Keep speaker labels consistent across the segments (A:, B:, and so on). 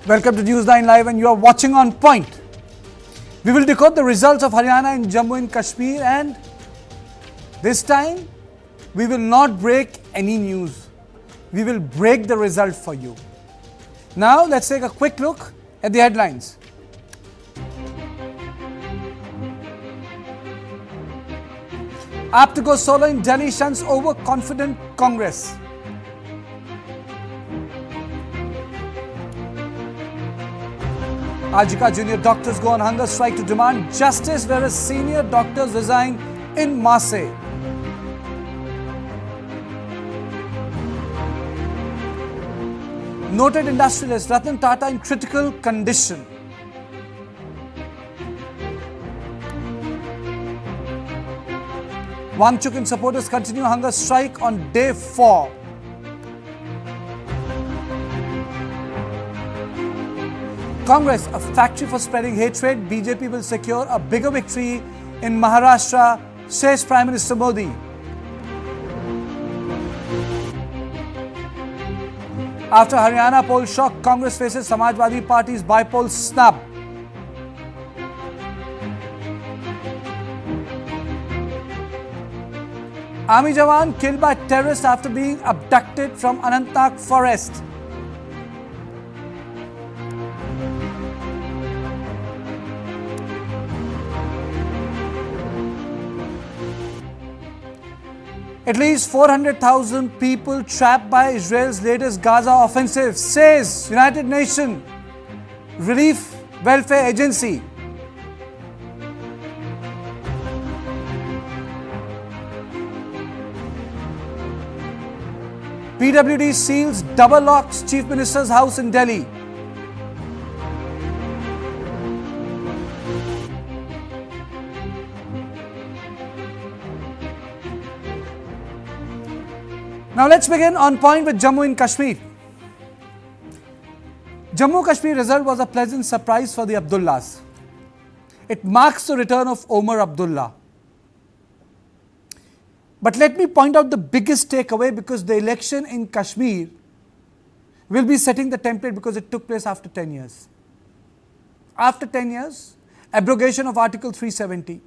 A: Welcome to Newsline Live and you are watching On Point. We will decode the results of Haryana and Jammu and Kashmir, and this time we will not break any news. We will break the result for you. Now let's take a quick look at the headlines. Apt to go solo in Delhi shuns overconfident Congress. Ajika junior doctors go on hunger strike to demand justice, whereas senior doctors resign in Marseille. Noted industrialist Ratan Tata in critical condition. Wangchuk and supporters continue hunger strike on day 4. Congress, a factory for spreading hatred. BJP will secure a bigger victory in Maharashtra, says Prime Minister Modi. After Haryana poll shock, Congress faces Samajwadi Party's by-poll snub. Army Jawan killed by terrorists after being abducted from Anantnag forest. At least 400,000 people trapped by Israel's latest Gaza offensive, says United Nations Relief Welfare Agency. PWD seals double locks Chief Minister's house in Delhi. Now let's begin on point with Jammu and Kashmir. Jammu Kashmir result was a pleasant surprise for the Abdullahs. It marks the return of Omar Abdullah. But let me point out the biggest takeaway, because the election in Kashmir will be setting the template, because it took place after 10 years. After 10 years, abrogation of Article 370,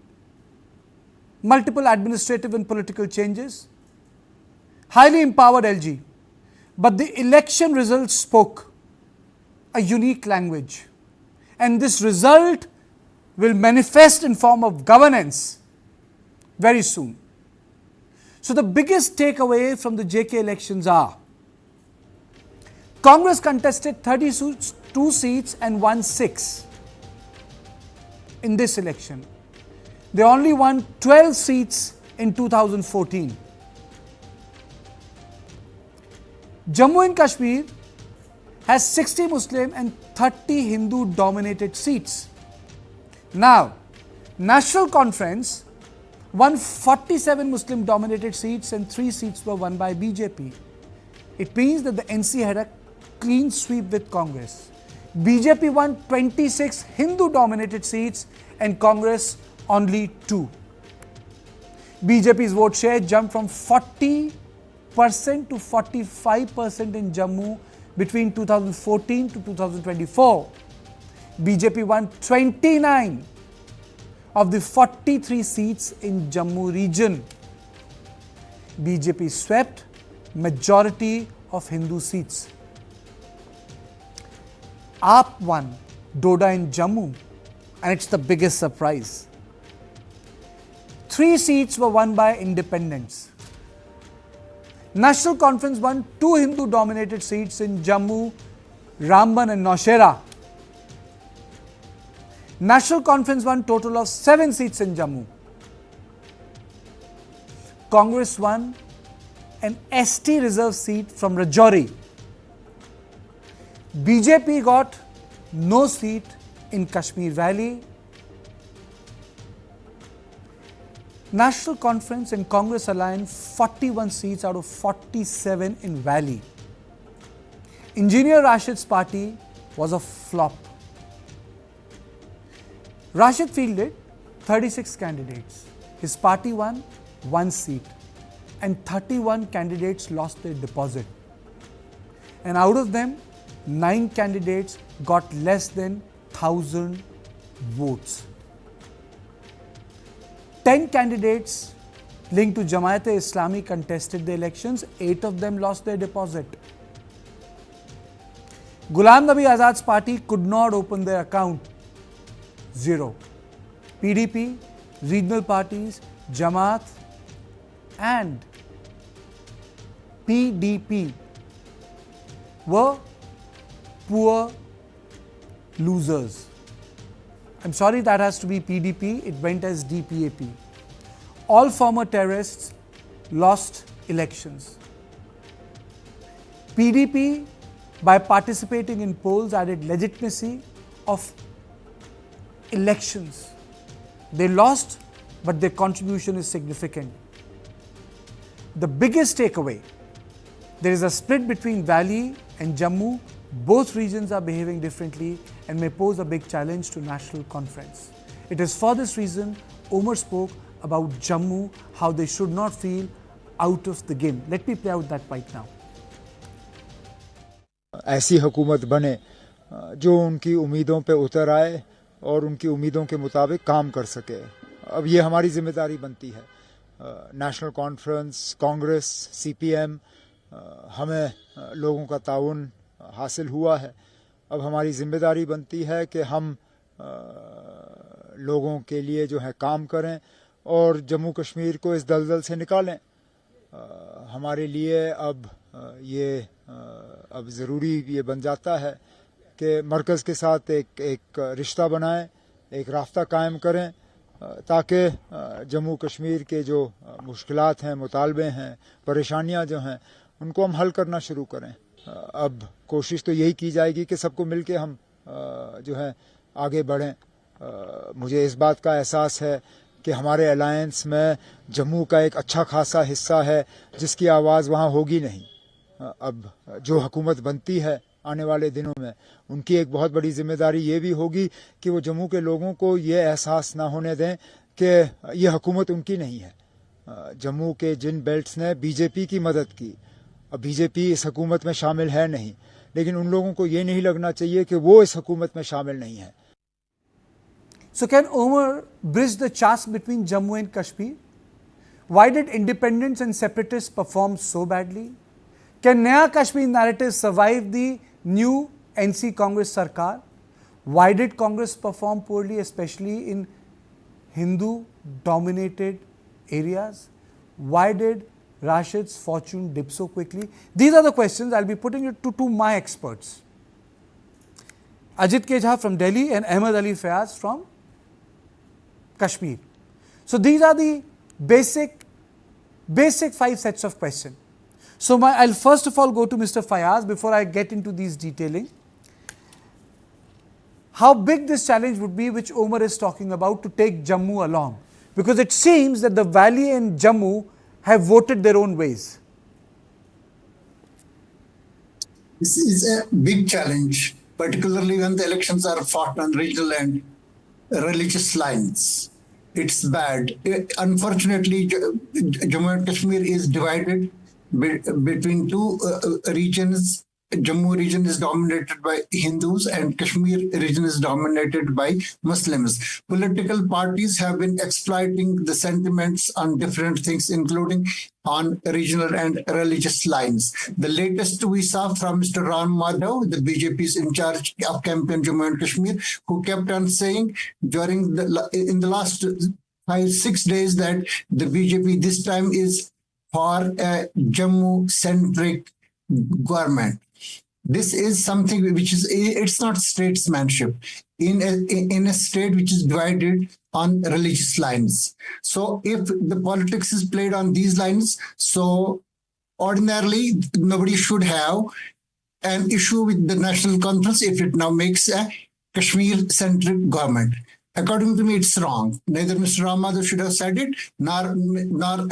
A: multiple administrative and political changes, highly empowered LG. But the election results spoke a unique language. And this result will manifest in form of governance very soon. So the biggest takeaway from the JK elections are: Congress contested 32 seats and won 6 in this election. They only won 12 seats in 2014. Jammu and Kashmir has 60 Muslim and 30 Hindu dominated seats. Now, National Conference won 47 Muslim dominated seats and 3 seats were won by BJP. It means that the NC had a clean sweep with Congress. BJP won 26 Hindu dominated seats and Congress only 2. BJP's vote share jumped from 40% to 45% in Jammu between 2014 to 2024. BJP won 29 of the 43 seats in Jammu region. BJP swept majority of Hindu seats. AAP won Doda in Jammu, and it's the biggest surprise. 3 seats were won by independents. National Conference won 2 Hindu dominated seats in Jammu, Ramban and Naushera. National Conference won total of 7 seats in Jammu. Congress won an ST reserve seat from Rajouri. BJP got no seat in Kashmir Valley. National Conference and Congress aligned 41 seats out of 47 in Valley. Engineer Rashid's party was a flop. Rashid fielded 36 candidates. His party won 1 seat and 31 candidates lost their deposit. And out of them, 9 candidates got less than 1,000 votes. 10 candidates linked to Jamaat-e-Islami contested the elections. 8 of them lost their deposit. Ghulam Nabi Azad's party could not open their account. 0. PDP, regional parties, Jamaat and PDP were poor losers. I'm sorry, that has to be PDP. It went as DPAP. All former terrorists lost elections. PDP, by participating in polls, added legitimacy of elections. They lost, but their contribution is significant. The biggest takeaway, there is a split between Valley and Jammu. Both regions are behaving differently and may pose a big challenge to national conference. It is for this reason Omar spoke about Jammu, how they should not feel out of the game. Let me play out that bite now.
B: ऐसी हुकूमत बने जो उनकी उम्मीदों पे उतर आए और उनकी उम्मीदों के मुताबिक काम कर सके। अब ये हमारी जिम्मेदारी बनती है। नेशनल कॉन्फ्रेंस, कांग्रेस, सीपीएम, हमें लोगों का ताउन हासिल हुआ है। अब हमारी जिम्मेदारी बनती है कि हम लोगों के लिए जो है काम करें और जम्मू कश्मीर को इस दलदल से निकालें। हमारे लिए अब ज़रूरी ये बन जाता है कि मरकज़ के साथ एक रिश्ता बनाएं, एक रास्ता कायम करें ताकि जम्मू कश्मीर के जो मुश्किलात हैं, मुतालबे हैं, परेशानियां जो हैं, उनको हम हल करना शुरू करें। अब कोशिश तो यही की जाएगी कि सबको मिलके हम जो है आगे बढ़ें। मुझे इस बात का एहसास है कि हमारे अलायंस में जम्मू का एक अच्छा खासा हिस्सा है जिसकी आवाज़ वहाँ होगी नहीं। अब जो हुकूमत बनती है आने वाले दिनों में, उनकी एक बहुत बड़ी जिम्मेदारी ये भी होगी कि वो जम्मू के लोगों को ये एहसास ना होने दें कि ये हुकूमत उनकी नहीं है। जम्मू के जिन बेल्ट्स ने बीजेपी की मदद की, अब बीजेपी इस हुकूमत में शामिल है नहीं, लेकिन उन लोगों को ये नहीं लगना चाहिए कि वो इस हुकूमत में शामिल नहीं है।
A: So can Omar bridge the chasm between Jammu and Kashmir? Why did independents and separatists perform so badly? Can Naya Kashmir narrative survive the new NC Congress Sarkar? Why did Congress perform poorly, especially in Hindu-dominated areas? Why did Rashid's fortune dip so quickly? These are the questions I'll be putting it to my experts. Ajit K. Jha from Delhi and Ahmed Ali Fayaz from Kashmir. So these are the basic 5 sets of questions. So I'll first of all go to Mr. Fayaz before I get into these detailing. How big this challenge would be which Omar is talking about to take Jammu along? Because it seems that the Valley and Jammu have voted their own ways.
C: This is a big challenge, particularly when the elections are fought on regional and religious lines. It's bad. Unfortunately, Jammu and Kashmir is divided between two regions. Jammu region is dominated by Hindus and Kashmir region is dominated by Muslims. Political parties have been exploiting the sentiments on different things, including on regional and religious lines. The latest we saw from Mr. Mojo, the BJP is in charge of campaign Jammu and Kashmir, who kept on saying in the last 5-6 days that the BJP this time is for a Jammu-centric government. This is something which is, it's not statesmanship in a state which is divided on religious lines. So if the politics is played on these lines, so ordinarily nobody should have an issue with the national conference if it now makes a Kashmir-centric government. According to me, it's wrong. Neither Mr. Ramadhan should have said it, nor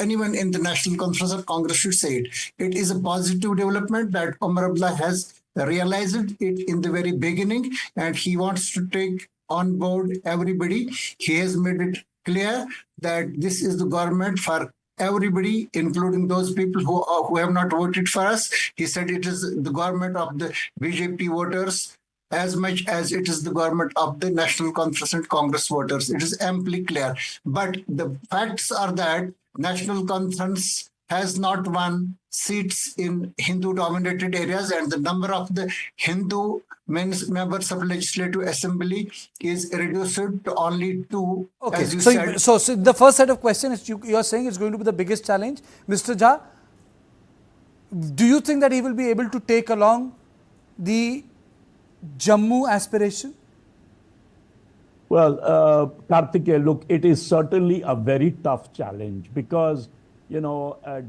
C: anyone in the National Conference or Congress should say it. It is a positive development that Omar Abdullah has realized it in the very beginning, and he wants to take on board everybody. He has made it clear that this is the government for everybody, including those people who have not voted for us. He said it is the government of the BJP voters as much as it is the government of the National Conference and Congress voters. It is amply clear. But the facts are that National Conference has not won seats in Hindu-dominated areas, and the number of the Hindu members of Legislative Assembly is reduced to only 2,
A: Okay,
C: as you
A: so,
C: said.
A: so the first set of questions you are saying is going to be the biggest challenge. Mr. Jha, do you think that he will be able to take along the Jammu aspiration?
D: Well, Karthikeya, look, it is certainly a very tough challenge because,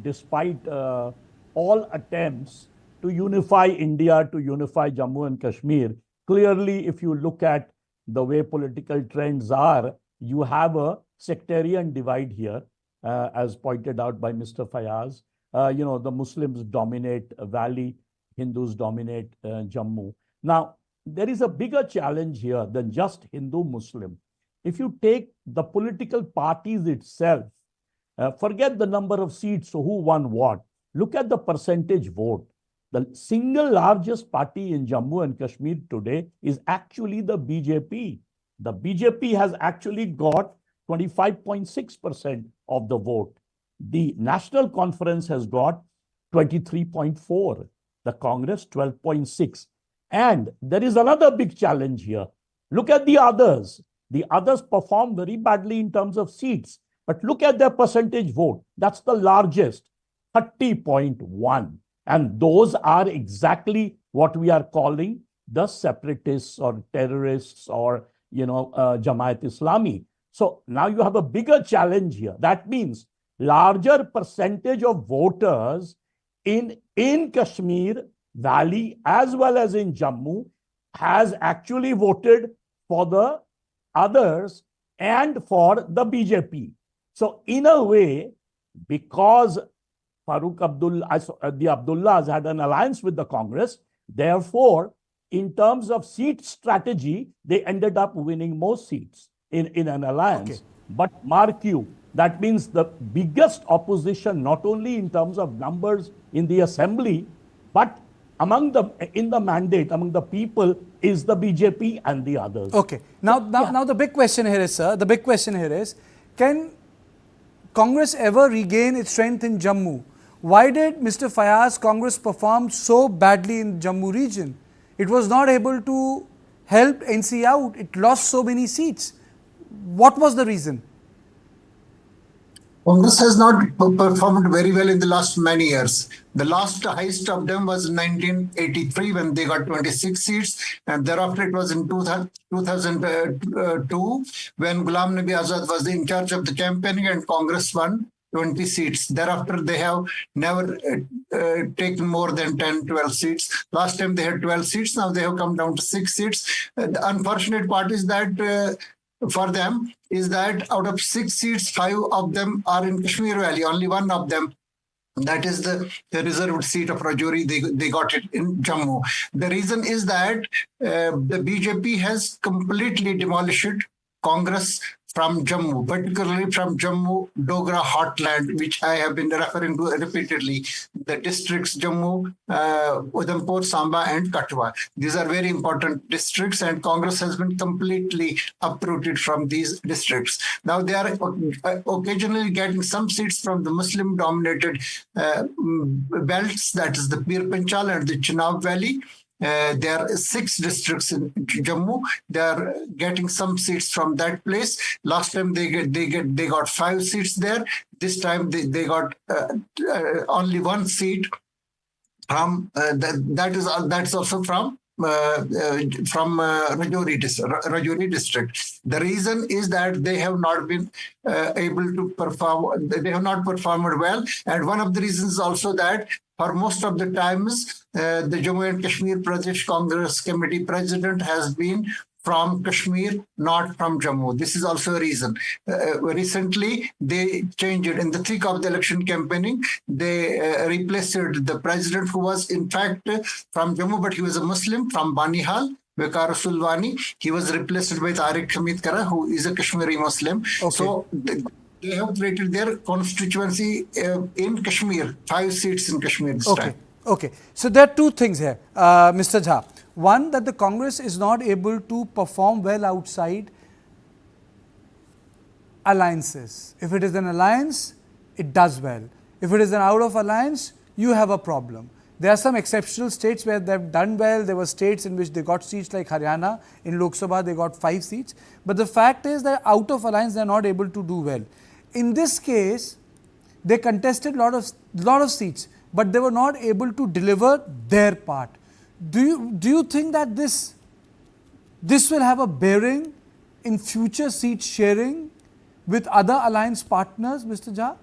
D: despite all attempts to unify India, to unify Jammu and Kashmir, clearly, if you look at the way political trends are, you have a sectarian divide here, as pointed out by Mr. Fayaz. The Muslims dominate Valley, Hindus dominate Jammu. Now, there is a bigger challenge here than just Hindu-Muslim. If you take the political parties itself, forget the number of seats, so who won what. Look at the percentage vote. The single largest party in Jammu and Kashmir today is actually the BJP. The BJP has actually got 25.6% of the vote. The National Conference has got 23.4%. The Congress 12.6%. And there is another big challenge here. Look at the others. The others perform very badly in terms of seats. But look at their percentage vote. That's the largest, 30.1%. And those are exactly what we are calling the separatists or terrorists or, Jamaat Islami. So now you have a bigger challenge here. That means larger percentage of voters in Kashmir Valley as well as in Jammu has actually voted for the others and for the BJP. So in a way, because Farooq Abdullah, the Abdullahs had an alliance with the Congress, therefore, in terms of seat strategy, they ended up winning most seats in an alliance. Okay. But mark you, that means the biggest opposition, not only in terms of numbers in the assembly, but in the mandate, among the people, is the BJP and the others.
A: Okay. Now the big question here is, sir, can Congress ever regain its strength in Jammu? Why did Mr. Fayaz Congress perform so badly in Jammu region? It was not able to help NC out. It lost so many seats. What was the reason?
C: Congress has not performed very well in the last many years. The last highest of them was in 1983 when they got 26 seats, and thereafter it was in 2002 when Ghulam Nabi Azad was in charge of the campaigning and Congress won 20 seats. Thereafter, they have never taken more than 10, 12 seats. Last time they had 12 seats, now they have come down to 6 seats. The unfortunate part is that for them is that out of 6 seats, 5 of them are in Kashmir Valley. Only one of them, that is the reserved seat of Rajouri, they got it in Jammu. The reason is that the BJP has completely demolished Congress from Jammu, particularly from Jammu Dogra Heartland, which I have been referring to repeatedly, the districts Jammu, Udhampur, Samba and Katwa. These are very important districts and Congress has been completely uprooted from these districts. Now they are occasionally getting some seats from the Muslim dominated belts, that is the Pir Panchal and the Chenab Valley. There are 6 districts in Jammu. They are getting some seats from that place. Last time they got 5 seats there. This time they got only 1 seat from that's also from Rajouri district. The reason is that they have not been able to perform. They have not performed well, and one of the reasons also that for most of the times the Jammu and Kashmir Pradesh Congress Committee president has been from Kashmir, not from Jammu. This is also a reason. Recently, they changed it. In the thick of the election campaigning, they replaced the president who was in fact from Jammu, but he was a Muslim from Banihal, Waqar Sulwani. He was replaced by Tariq Hamid Kara, who is a Kashmiri Muslim.
A: Okay.
C: So They have created their constituency in Kashmir, 5 seats in Kashmir this time.
A: Okay. So there are two things here, Mr. Jha. One, that the Congress is not able to perform well outside alliances. If it is an alliance, it does well. If it is an out of alliance, you have a problem. There are some exceptional states where they have done well. There were states in which they got seats like Haryana. In Lok Sabha, they got 5 seats. But the fact is that out of alliance, they are not able to do well. In this case, they contested lot of seats, but they were not able to deliver their part. Do you think that this will have a bearing in future seat sharing with other alliance partners, Mr. Jha?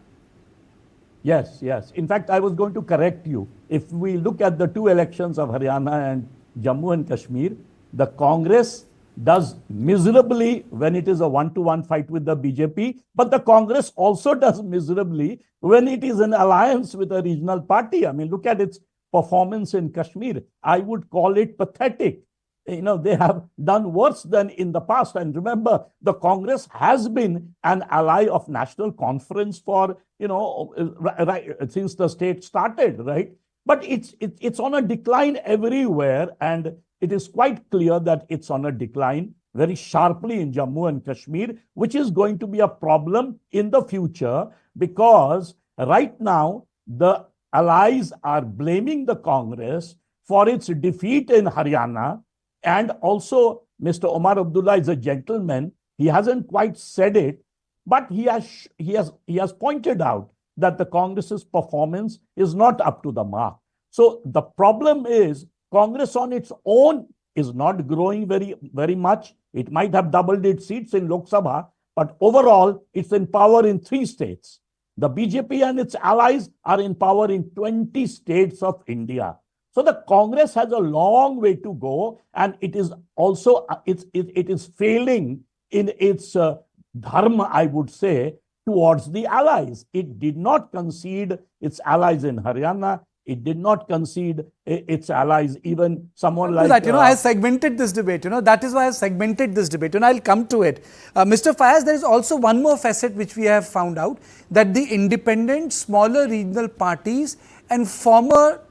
D: Yes. In fact, I was going to correct you. If we look at the 2 elections of Haryana and Jammu and Kashmir, the Congress does miserably when it is a 1-to-1 fight with the BJP, but the Congress also does miserably when it is an alliance with a regional party. I mean, look at its performance in Kashmir. I would call it pathetic. They have done worse than in the past. And remember, the Congress has been an ally of National Conference for, since the state started, right? But it's on a decline everywhere. And it is quite clear that it's on a decline very sharply in Jammu and Kashmir, which is going to be a problem in the future because right now the allies are blaming the Congress for its defeat in Haryana. And also, Mr. Omar Abdullah is a gentleman. He hasn't quite said it, but he has pointed out that the Congress's performance is not up to the mark. So the problem is Congress on its own is not growing very much. It might have doubled its seats in Lok Sabha, but overall it's in power in 3 states. The BJP and its allies are in power in 20 states of India. So the Congress has a long way to go, and it is also it is failing in its dharma, I would say, towards the allies. It did not concede its allies in Haryana. It did not concede its allies, even someone like...
A: That, I segmented this debate, that is why I segmented this debate, and I'll come to it. Mr. Fayaz, there is also one more facet which we have found out, that the independent, smaller regional parties and former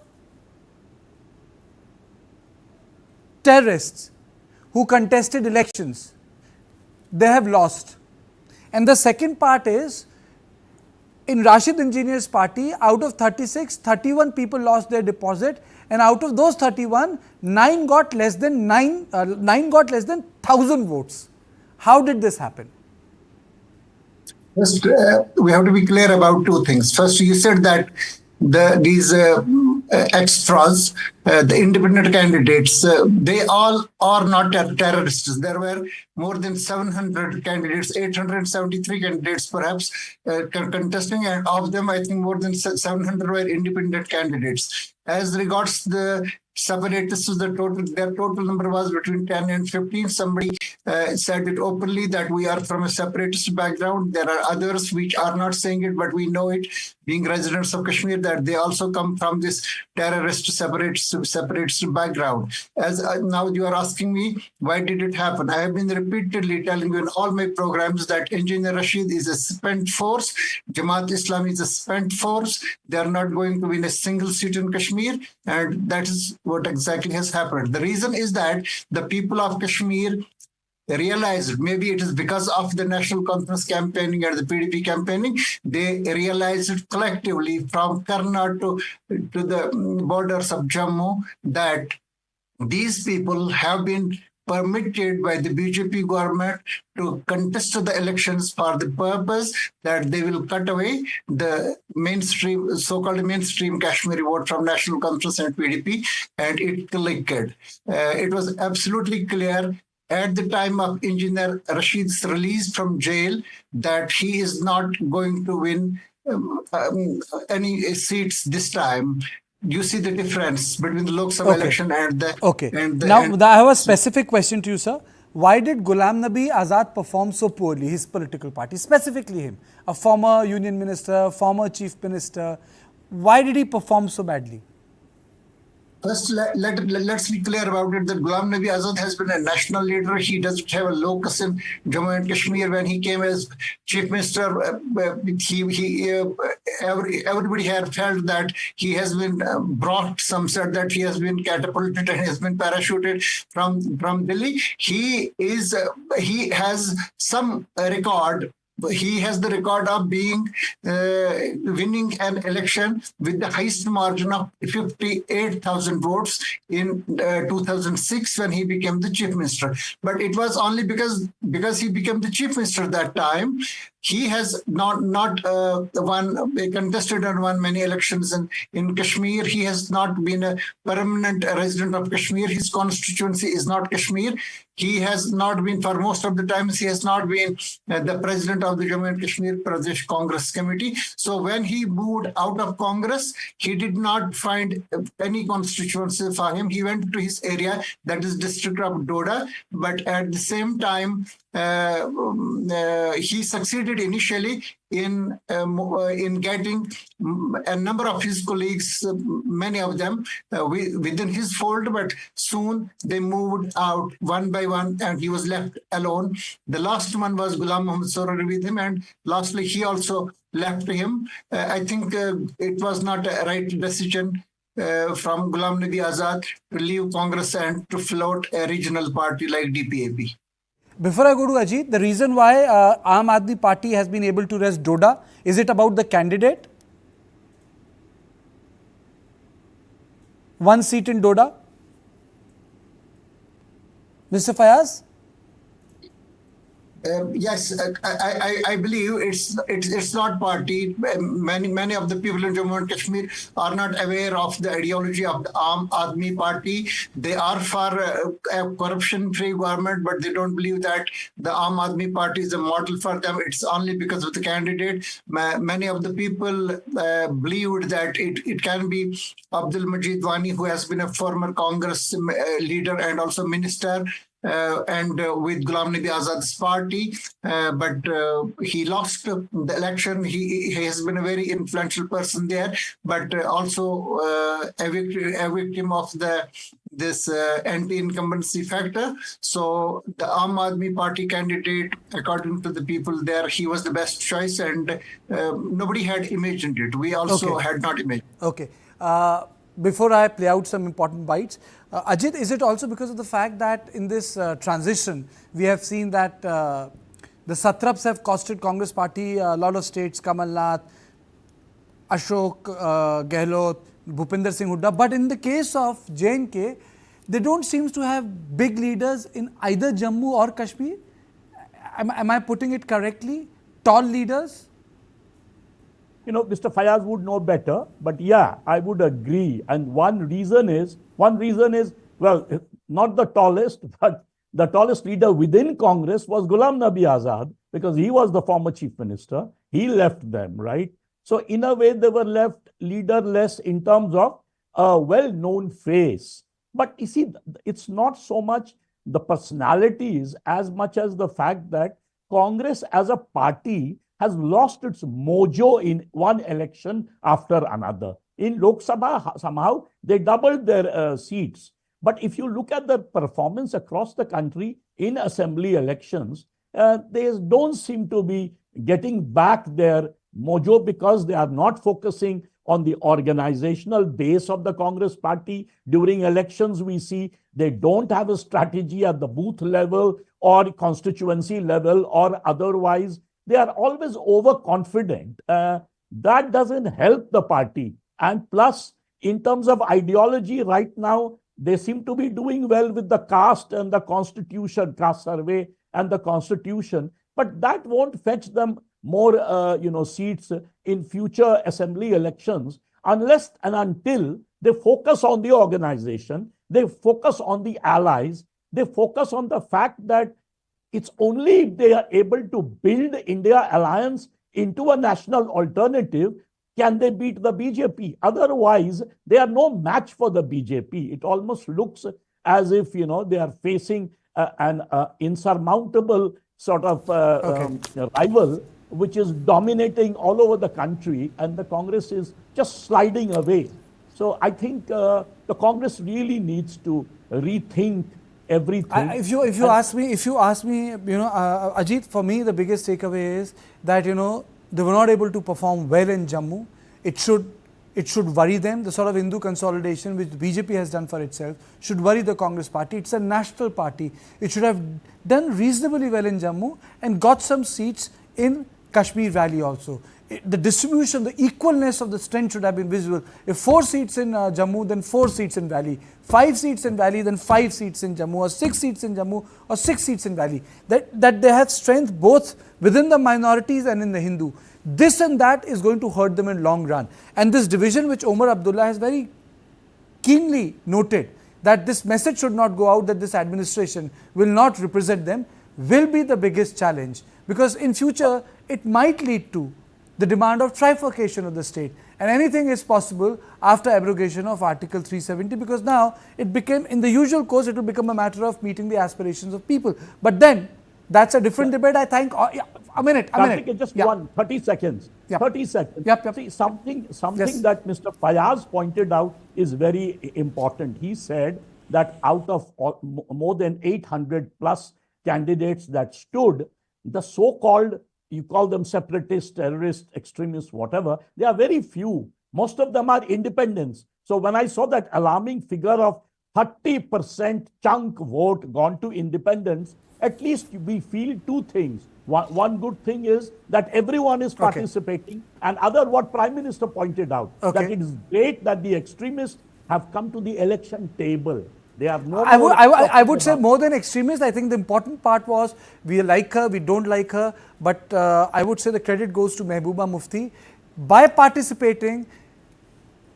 A: terrorists who contested elections, they have lost. And the second part is, in Rashid Engineer's party, out of 36, 31 people lost their deposit, and out of those 31, 9 got less than 1,000 votes. How did this happen?
C: First, we have to be clear about 2 things. First, you said that these extras, the independent candidates, they all are not terrorists. There were more than 700 candidates, 873 candidates perhaps contesting, and of them I think more than 700 were independent candidates. As regards the separatists, their total number was between 10 and 15. Somebody said it openly that we are from a separatist background. There are others which are not saying it, but we know it, being residents of Kashmir, that they also come from this terrorist separatist background. As now you are asking me, why did it happen? I have been repeatedly telling you in all my programs that Engineer Rashid is a spent force. Jamaat Islam is a spent force. They are not going to win a single seat in Kashmir, and that is what exactly has happened. The reason is that the people of Kashmir realized, maybe it is because of the National Conference campaigning and the PDP campaigning, they realized it collectively from Karnal to the borders of Jammu that these people have been permitted by the BJP government to contest the elections for the purpose that they will cut away the mainstream, so-called mainstream Kashmiri vote from National Conference and PDP, and it clicked. It was absolutely clear at the time of Engineer Rashid's release from jail that he is not going to win any seats this time. You see the difference between the Lok Sabha election and the...
A: Now, I have a specific question to you, sir. Why did Ghulam Nabi Azad perform so poorly, his political party, specifically him, a former union minister, former chief minister? Why did he perform so badly?
C: First, let's be clear about it that Ghulam Nabi Azad has been a national leader. He doesn't have a locus in Jammu and Kashmir. When he came as chief minister, everybody had felt that he has been brought. Some said that he has been catapulted and has been parachuted from Delhi. He has some record. He has the record of winning an election with the highest margin of 58,000 votes in 2006 when he became the chief minister. But it was only because he became the chief minister that time. He has not contested and won many elections in Kashmir. He has not been a permanent resident of Kashmir. His constituency is not Kashmir. He has not been, for most of the times, he has not been the president of the Jammu and Kashmir Pradesh Congress Committee. So when he moved out of Congress, he did not find any constituency for him. He went to his area, that is district of Doda. But at the same time, he succeeded initially in getting a number of his colleagues, many of them within his fold, but soon they moved out one by one and he was left alone. The last one was Ghulam Muhammad Sorar with him, and lastly he also left him. I think it was not a right decision from Ghulam Nabi Azad to leave Congress and to float a regional party like DPAP.
A: Before I go to Ajit, the reason why Aam Aadmi Party has been able to rest Doda, is it about the candidate? One seat in Doda? Mr. Fayaz?
C: Yes, I believe it's not party. Many of the people in Jammu and Kashmir are not aware of the ideology of the Aam Aadmi Party. They are for a corruption-free government, but they don't believe that the Aam Aadmi Party is a model for them. It's only because of the candidate. Many of the people believed that it can be Abdul Majid Wani, who has been a former Congress leader and also minister, and with Ghulam Nabi Azad's party, but he lost the election. He has been a very influential person there, but also a victim of this anti-incumbency factor. So the Aam Aadmi Party candidate, according to the people there, he was the best choice, and nobody had imagined it. We also had not imagined.
A: Okay. Before I play out some important bites, Ajit, is it also because of the fact that in this transition, we have seen that the satraps have costed Congress party a lot of states, Kamal Nath, Ashok Gehlot, Bhupinder Singh Hooda, but in the case of J&K, they don't seem to have big leaders in either Jammu or Kashmir. Am I putting it correctly? Tall leaders?
D: You know, Mr. Fayaz would know better, but yeah, I would agree. And one reason is, well, not the tallest, but the tallest leader within Congress was Ghulam Nabi Azad, because he was the former chief minister. He left them, right? So in a way, they were left leaderless in terms of a well-known face. But you see, it's not so much the personalities as much as the fact that Congress as a party has lost its mojo in one election after another. In Lok Sabha, somehow they doubled their seats. But if you look at the performance across the country in assembly elections, they don't seem to be getting back their mojo because they are not focusing on the organizational base of the Congress party. During elections, we see they don't have a strategy at the booth level or constituency level or otherwise. They are always overconfident. That doesn't help the party. And plus, in terms of ideology right now, they seem to be doing well with the caste and the constitution, caste survey and the constitution. But that won't fetch them more seats in future assembly elections unless and until they focus on the organization, they focus on the allies, they focus on the fact that it's only if they are able to build India alliance into a national alternative can they beat the BJP. Otherwise, they are no match for the BJP. It almost looks as if, they are facing an insurmountable sort of rival, which is dominating all over the country, and the Congress is just sliding away. So I think the Congress really needs to rethink everything.
A: If you ask me, Ajit, for me the biggest takeaway is that they were not able to perform well in Jammu. It should worry them. The sort of Hindu consolidation which BJP has done for itself should worry the Congress party. It's a national party. It should have done reasonably well in Jammu and got some seats in Kashmir Valley also. The distribution, the equalness of the strength should have been visible. If 4 seats in Jammu, then 4 seats in Valley. 5 seats in Valley, then 5 seats in Jammu, or 6 seats in Jammu, or 6 seats in Valley. That they have strength both within the minorities and in the Hindu. This and that is going to hurt them in long run. And this division which Omar Abdullah has very keenly noted, that this message should not go out, that this administration will not represent them, will be the biggest challenge. Because in future, it might lead to the demand of trifurcation of the state. And anything is possible after abrogation of Article 370, because now it became, in the usual course, it will become a matter of meeting the aspirations of people. But then, that's a different debate, I think. A minute.
D: Just 30 seconds. 30 seconds. See, something
A: Yes.
D: that Mr. Fayaz pointed out is very important. He said that out of more than 800 plus candidates that stood, the so-called, you call them separatists, terrorists, extremists, whatever, they are very few. Most of them are independents. So when I saw that alarming figure of 30% chunk vote gone to independents, at least we feel 2 things. One good thing is that everyone is participating, and other, what Prime Minister pointed out, that it is great that the extremists have come to the election table. They have no.
A: I would say more than extremists. I think the important part was we like her, we don't like her, but I would say the credit goes to Mehbooba Mufti. By participating,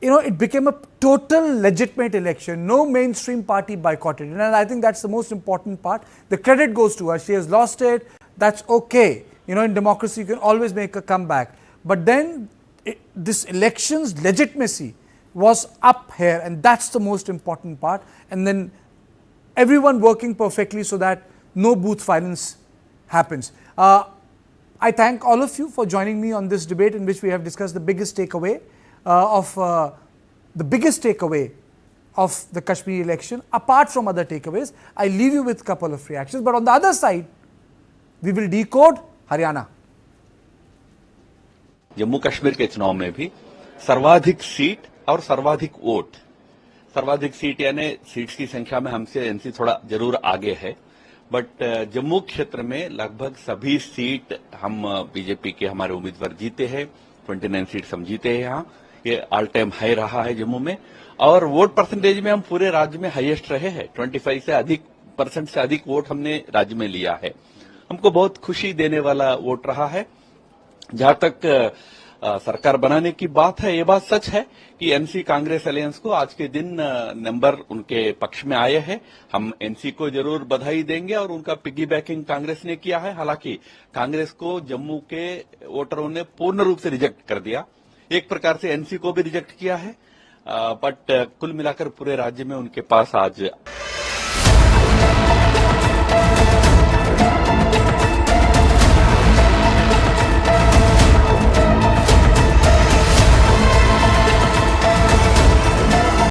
A: it became a total legitimate election. No mainstream party boycotted it. And I think that's the most important part. The credit goes to her. She has lost it. That's okay. In democracy, you can always make a comeback. But then this election's legitimacy was up here, and that's the most important part. And then everyone working perfectly so that no booth violence happens. I thank all of you for joining me on this debate in which we have discussed the biggest takeaway of the Kashmir election. Apart from other takeaways, I leave you with a couple of reactions. But on the other side, we will decode Haryana.
E: Jammu Kashmir के चुनाव में भी सर्वाधिक seat और सर्वाधिक vote, सर्वाधिक seat यानी seats की संख्या में हमसे एनसी थोड़ा जरूर आगे है, बट जम्मू क्षेत्र में लगभग सभी सीट हम बीजेपी के हमारे उम्मीदवार जीते हैं। 29 सीट हम जीते हैं। यहाँ ये ऑल टाइम हाई रहा है जम्मू में, और वोट परसेंटेज में हम पूरे राज्य में हाईएस्ट रहे हैं। 25% से अधिक वोट हमने राज्य में लिया है। हमको बहुत खुशी देने वाला वोट रहा है। जहां तक सरकार बनाने की बात है, ये बात सच है कि एनसी कांग्रेस अलायंस को आज के दिन नंबर उनके पक्ष में आए हैं। हम एनसी को जरूर बधाई देंगे, और उनका पिगी बैकिंग कांग्रेस ने किया है। हालांकि कांग्रेस को जम्मू के वोटरों ने पूर्ण रूप से रिजेक्ट कर दिया, एक प्रकार से एनसी को भी रिजेक्ट किया है, बट कुल मिलाकर पूरे राज्य में उनके पास आज